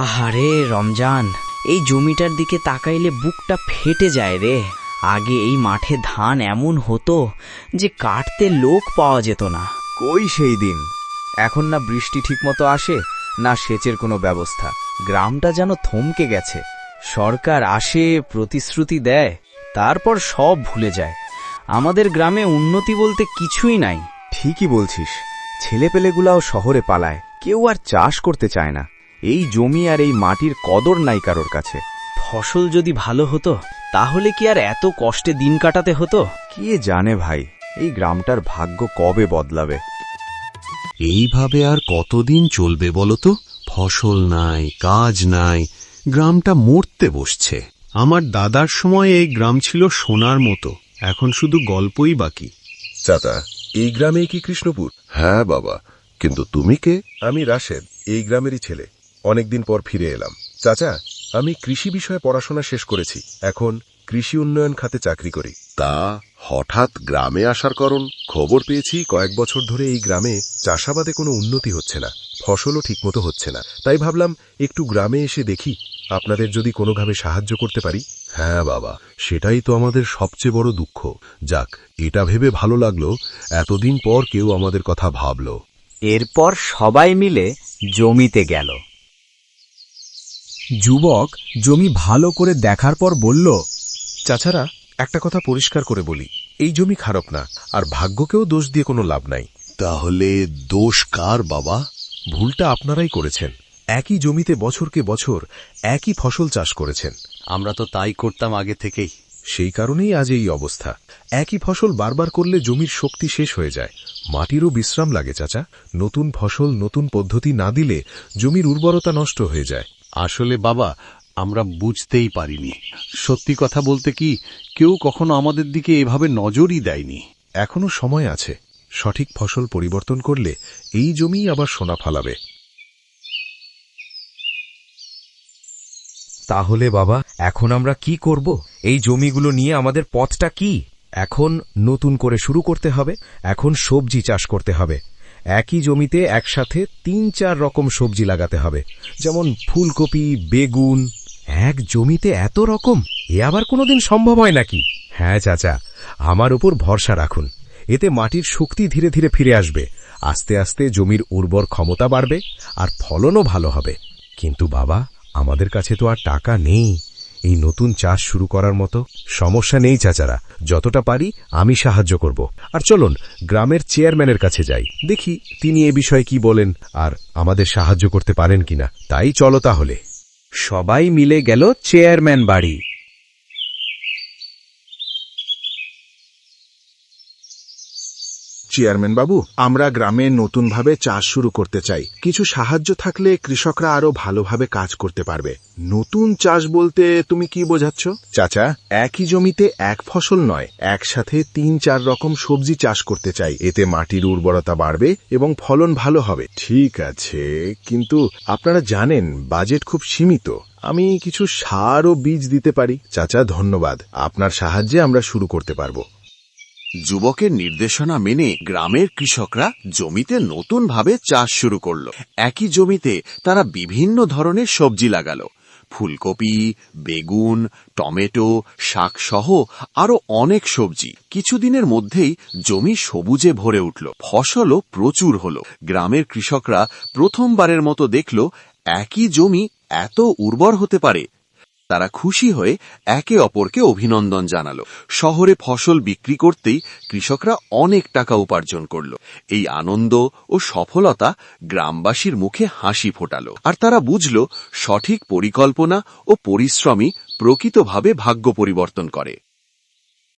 আহারে রমজান, এই জমিটার দিকে তাকাইলে বুকটা ফেটে যায় রে। আগে এই মাঠে ধান এমন হতো যে কাটতে লোক পাওয়া যেত না। কই সেই দিন! এখন না বৃষ্টি ঠিকমতো আসে, না সেচের কোনো ব্যবস্থা। গ্রামটা যেন থমকে গেছে। সরকার আসে, প্রতিশ্রুতি দেয়, তারপর সব ভুলে যায়। আমাদের গ্রামে উন্নতি বলতে কিছুই নাই। ঠিকই বলছিস, ছেলেপেলেগুলাও শহরে পালায়, কেউ আর চাষ করতে চায় না। এই জমি আর এই মাটির কদর নাই কারোর কাছে। ফসল যদি ভালো হতো তাহলে কি আর এত কষ্টে দিন কাটাতে হতো? কে জানে ভাই, এই গ্রামটার ভাগ্য কবে বদলাবে। এইভাবে আর কতদিন চলবে বলতো? ফসল নাই, কাজ নাই, গ্রামটা মরতে বসছে। আমার দাদার সময় এই গ্রাম ছিল সোনার মতো, এখন শুধু গল্পই বাকি। চাচা, এই গ্রামেই কি কৃষ্ণপুর? হ্যাঁ বাবা, কিন্তু তুমি কে? আমি রাশেদ, এই গ্রামেরই ছেলে। অনেকদিন পর ফিরে এলাম। চাচা, আমি কৃষি বিষয়ে পড়াশোনা শেষ করেছি, এখন কৃষি উন্নয়ন খাতে চাকরি করি। তা হঠাৎ গ্রামে আসার কারণ? খবর পেয়েছি কয়েক বছর ধরে এই গ্রামে চাষাবাদে কোনো উন্নতি হচ্ছে না, ফসলও ঠিকমতো হচ্ছে না। তাই ভাবলাম একটু গ্রামে এসে দেখি, আপনাদের যদি কোনোভাবে সাহায্য করতে পারি। হ্যাঁ বাবা, সেটাই তো আমাদের সবচেয়ে বড় দুঃখ। যাক, এটা ভেবে ভালো লাগলো এতদিন পর কেউ আমাদের কথা ভাবলো। এরপর সবাই মিলে জমিতে গেল। যুবক জমি ভালো করে দেখার পর বলল, চাচারা, একটা কথা পরিষ্কার করে বলি, এই জমি খারাপ না, আর ভাগ্যকেও দোষ দিয়ে কোনো লাভ নাই। তাহলে দোষ কার বাবা? ভুলটা আপনারাই করেছেন। একই জমিতে বছরকে বছর একই ফসল চাষ করেছেন। আমরা তো তাই করতাম আগে থেকেই। সেই কারণেই আজ এই অবস্থা। একই ফসল বারবার করলে জমির শক্তি শেষ হয়ে যায়, মাটিরও বিশ্রাম লাগে। চাচা, নতুন ফসল নতুন পদ্ধতি না দিলে জমির উর্বরতা নষ্ট হয়ে যায়। আসলে বাবা, আমরা বুঝতেই পারিনি। সত্যি কথা বলতে কি, কেউ কখনো আমাদের দিকে এভাবে নজরই দেয়নি। এখনো সময় আছে, সঠিক ফসল পরিবর্তন করলে এই জমি আবার সোনা ফলাবে। তাহলে বাবা, এখন আমরা কি করব? এই জমিগুলো নিয়ে আমাদের পথটা কি? এখন নতুন করে শুরু করতে হবে। এখন সবজি চাষ করতে হবে। একই জমিতে একসাথে ৩-৪ রকম সবজি লাগাতে হবে, যেমন ফুলকপি, বেগুন। এক জমিতে এত রকম, এ আবার কোনোদিন সম্ভব হয় নাকি? হ্যাঁ চাচা, আমার উপর ভরসা রাখুন। এতে মাটির শক্তি ধীরে ধীরে ফিরে আসবে, আস্তে আস্তে জমির উর্বর ক্ষমতা বাড়বে, আর ফলনও ভালো হবে। কিন্তু বাবা, আমাদের কাছে তো আর টাকা নেই এই নতুন চাষ শুরু করার মতো। সমস্যা নেই চাচারা, যতটা পারি আমি সাহায্য করব। আর চলুন গ্রামের চেয়ারম্যানের কাছে যাই, দেখি তিনি এ বিষয়ে কি বলেন আর আমাদের সাহায্য করতে পারেন কিনা। তাই চলো তাহলে। সবাই মিলে গেল চেয়ারম্যান বাড়ি। চেয়ারম্যান বাবু, আমরা গ্রামে নতুনভাবে চাষ শুরু করতে চাই। কিছু সাহায্য থাকলে কৃষকরা আরো ভালোভাবে কাজ করতে পারবে। নতুন চাষ বলতে তুমি কি বোঝাচ্ছ? চাচা, একই জমিতে এক ফসল নয়, একসাথে ৩-৪ রকম সবজি চাষ করতে চাই। এতে মাটির উর্বরতা বাড়বে এবং ফলন ভালো হবে। ঠিক আছে, কিন্তু আপনারা জানেন বাজেট খুব সীমিত। আমি কিছু সার ও বীজ দিতে পারি। চাচা ধন্যবাদ, আপনার সাহায্যে আমরা শুরু করতে পারবো। যুবকের নির্দেশনা মেনে গ্রামের কৃষকরা জমিতে নতুনভাবে চাষ শুরু করল। একই জমিতে তারা বিভিন্ন ধরনের সবজি লাগালো, ফুলকপি, বেগুন, টমেটো, শাকসহ আরো অনেক সবজি। কিছুদিনের মধ্যেই জমি সবুজে ভরে উঠল, ফসলও প্রচুর হলো। গ্রামের কৃষকরা প্রথমবারের মতো দেখল একই জমি এত উর্বর হতে পারে। তারা খুশি হয়ে একে অপরকে অভিনন্দন জানালো। শহরে ফসল বিক্রি করতেই কৃষকরা অনেক টাকা উপার্জন করল। এই আনন্দ ও সফলতা গ্রামবাসীর মুখে হাসি ফোটালো, আর তারা বুঝল সঠিক পরিকল্পনা ও পরিশ্রমই প্রকৃতভাবে ভাগ্য পরিবর্তন করে।